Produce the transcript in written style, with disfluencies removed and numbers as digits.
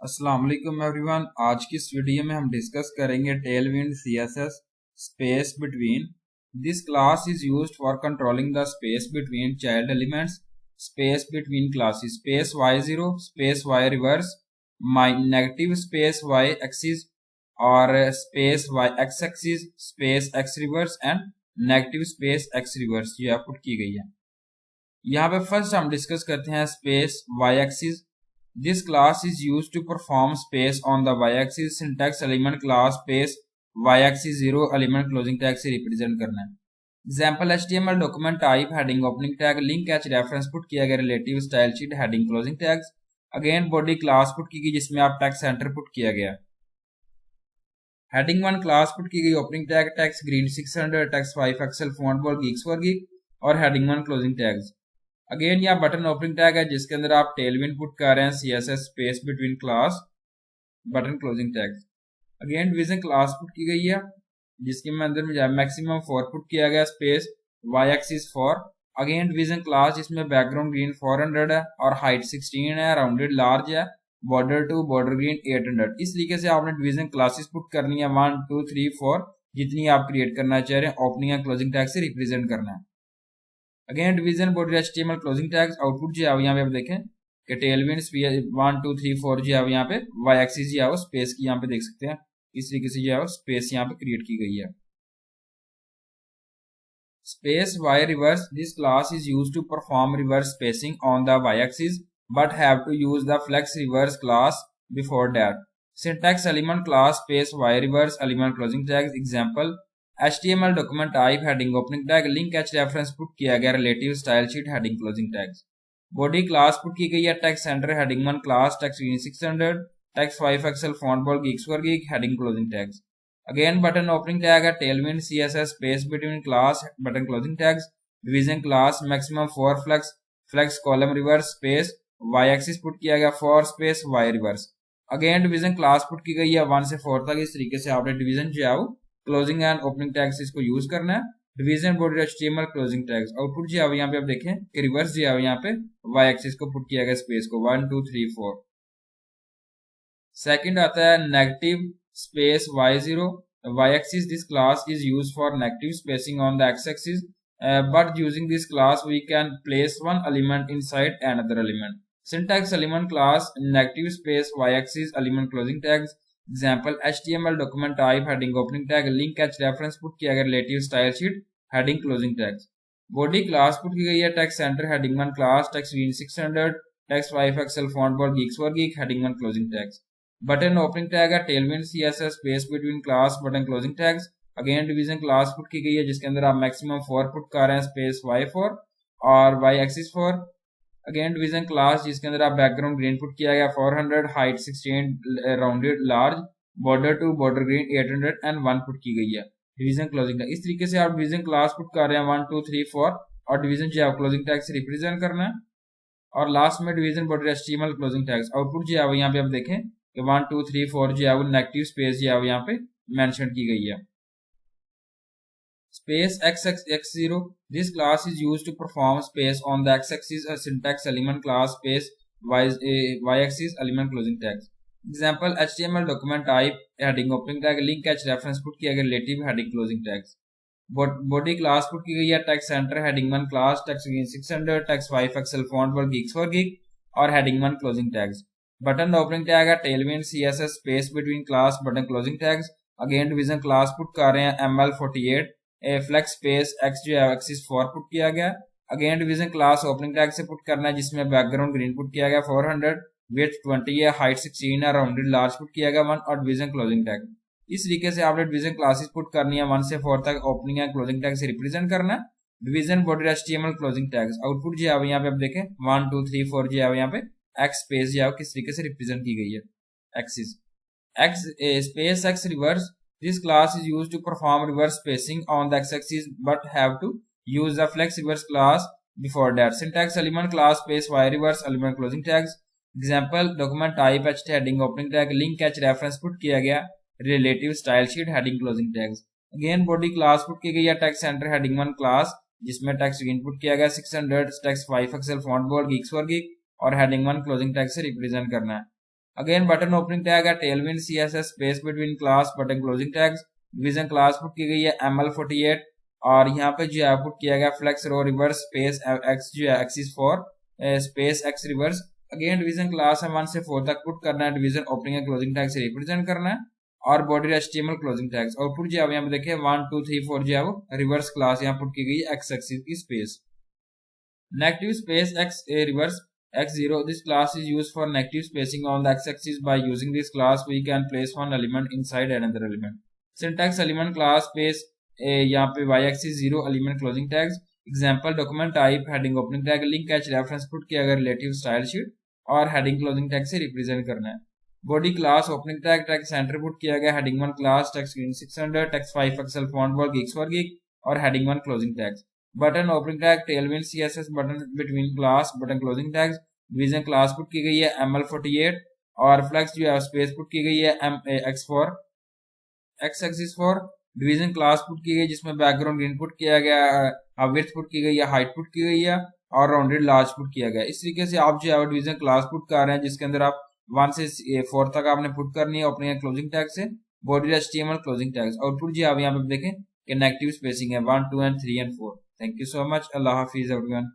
अस्सलाम वालेकुम एवरीवन। आज की इस वीडियो में हम डिस्कस करेंगे Tailwind CSS space between. This class is used for controlling the space between child elements, space between classes, space y0, space y reverse, negative space y axis और space y x axis, space x reverse and negative space x reverse ये output की गई है। यहाँ पे first हम discuss करते हैं space y axis. This class is used to perform space on the y-axis. Syntax element class space y-axis 0 element closing tag से रिप्रेजेंट करना है। Example HTML document type heading opening tag link h reference put किया गया relative style sheet heading closing tags। Again body class put की गई जिसमें आप text center put किया गया। heading 1 class पुट की गई opening tag text green 600 text 5 pixel font bold geeks for geek और heading 1 closing tags। अगेन यहाँ बटन ओपनिंग टैग है जिसके अंदर आप टेलविंड पुट कर रहे हैं CSS space between class button closing tag. Again division class put की गई है जिसके में अंदर में मैक्सिमम 4 पुट किया गया space y axis 4। Again division class जिसमें बैकग्राउंड ग्रीन 400 है और हाइट 16 है, राउंडेड लार्ज है, बॉर्डर टू बॉर्डर ग्रीन 800। इस तरीके से आपने डिवीजन क्लासेस पुट करनी है 1 2 3 4 जितनी आप क्रिएट करना चाह रहे हैं ओपनिंग एंड क्लोजिंग टैग से रिप्रेजेंट करना है। Again division body HTML closing tags output जो है यहाँ पे आप देखें कि टेलविंड 1 2 3 4 जो है यहाँ पे y एक्सिस जो है स्पेस की यहाँ पे देख सकते हैं। इस तरीके से जो है स्पेस यहाँ पे क्रिएट की गई है। Space y reverse. This class is used to perform reverse spacing on the y axis but have to use the flex reverse class before that. Syntax element class space y reverse element closing tags. Example HTML document type heading opening tag link h reference put किया गया relative style sheet heading closing tags। body class put की गई है text center heading 1 class text green 600 text 5 pixel font bold geeks for geek heading closing tags। again button opening tag है tailwind CSS space between class button closing tags। division class maximum 4 flex column reverse space y axis put किया गया 4 space y reverse। again division class put की गई है 1 से 4 तक। इस तरीके से आपने division जो है क्लोजिंग एंड ओपनिंग टैग्स इसको यूज करना है। Division body HTML closing tags output जो है यहाँ पे आप देखें कि रिवर्स जो है यहाँ पे y एक्सिस को पुट किया गया स्पेस को 1 2 3 4। सेकंड आता है negative space y0 y axis. This class is use for negative spacing on the x axis but using this class we can place one element inside another element. Syntax element class negative space y axis element closing tags. Example HTML document type heading opening tag link h reference put किया गया relative style sheet heading closing tags। body class put की गई है text center heading 1 class text green 600 text 5 pixel font bold geeks for geek heading 1 closing tags। button opening tag है tailwind CSS space between class button closing tags। again division class put की गई है जिसके अंदर आप maximum 4 put कर रहे हैं space y4 और y axis 4। Again division class जिसके अंदर आप बैकग्राउंड ग्रीन पुट किया गया 400 height 16 rounded large border two border green 800 and 1 पुट की गई है। डिवीजन क्लोजिंग टैग इस तरीके से आप डिवीजन क्लास पुट कर रहे हैं 1 2 3 4 और डिवीजन जो है क्लोजिंग टैग से रिप्रेजेंट करना है। और लास्ट में division body HTML closing tags output जो है यहाँ पे आप देखें कि 1 2 3 4 जो है वो नेगेटिव स्पेस जो है यहाँ पे मेंशन की गई है। Space x0. This class is used to perform space on the x-axis a syntax element class space y-axis element closing tags। Example HTML document type heading opening tag link h reference put किया गया relative heading closing tags। body class put की गई है text center heading 1 class text green 600 text 5 pixel font bold geeks for geek और heading 1 closing tags। button opening tag है tailwind CSS space between class button closing tags। again division class put कर रहे हैं ML48 flex space x जो है axis 4 put किया गया। Again division class opening tag से पुट करना है जिसमें बैकग्राउंड ग्रीन पुट किया गया 400 विड्थ 20 है, हाइट 16 है, राउंडेड लार्ज पुट किया गया 1 और डिवीजन क्लोजिंग टैग। इस तरीके से आपने डिवीजन क्लासेस पुट करनी है 1 से 4 तक ओपनिंग एंड क्लोजिंग टैग से रिप्रेजेंट करना है। Division body HTML closing tags output जो है यहाँ पे आप देखें 1 2 3 4 जो है यहाँ पे x स्पेस जो है किस तरीके से रिप्रेजेंट की गई है। Axis x space x reverse. This class is used to perform reverse spacing on the x-axis but have to use the flex reverse class before that। Syntax element class space y reverse element closing tags। Example document type h heading opening tag link h reference put किया गया relative style sheet heading closing tags। Again body class put की गई है text center heading 1 class जिसमें text green put किया गया 600 text 5 pixel font bold geeks for geek और heading 1 closing tag से रिप्रेजेंट करना है। अगेन बटन ओपनिंग टैग है Tailwind CSS space between class button closing tags. Division class put की गई है ML48 और यहाँ पे जो है पुट किया गया फ्लेक्स रो रिवर्स स्पेस x जो है axis for space x reverse. Again division class है 1 से 4 तक पुट करना है, division opening and closing tag से रिप्रेजेंट करना है और body HTML closing tags. Output जो है यहाँ पे देखिए 1 2 3 4 जो है वो रिवर्स क्लास यहाँ पुट की गई है x एक्सिस की space. Negative space x reverse x0, this class is used for negative spacing on the x-axis. By using this class we can place one element inside another element. Syntax element class space यहाँ पे y-axis 0 element closing tags। Example document type heading opening tag link catch reference put किया गया relative style sheet और heading closing tag से represent करना है। Body class opening tag text center put किया गया heading 1 class text green 600 text 5 pixel font wall geeks for geek और heading 1 closing tags। Button opening tag Tailwind CSS button between class button closing tags. Division class put की गई है ML48 और flex जो है space put की गई है x axis for. Division class put की गई जिसमें बैकग्राउंड ग्रीन पुट किया गया, विड्थ पुट की गई है, हाइट पुट की गई है और राउंडेड लार्ज पुट किया गया। इस तरीके से आप जो है डिवीजन क्लास पुट कर रहे हैं जिसके अंदर आप 1 से 4 तक आपने पुट करनी है ओपनिंग क्लोजिंग टैग से body HTML closing tags. Output जी आप यहाँ पे देखें कि नेगेटिव स्पेसिंग है 1 2 and 3 and 4। Thank you so much. Allah Hafiz everyone.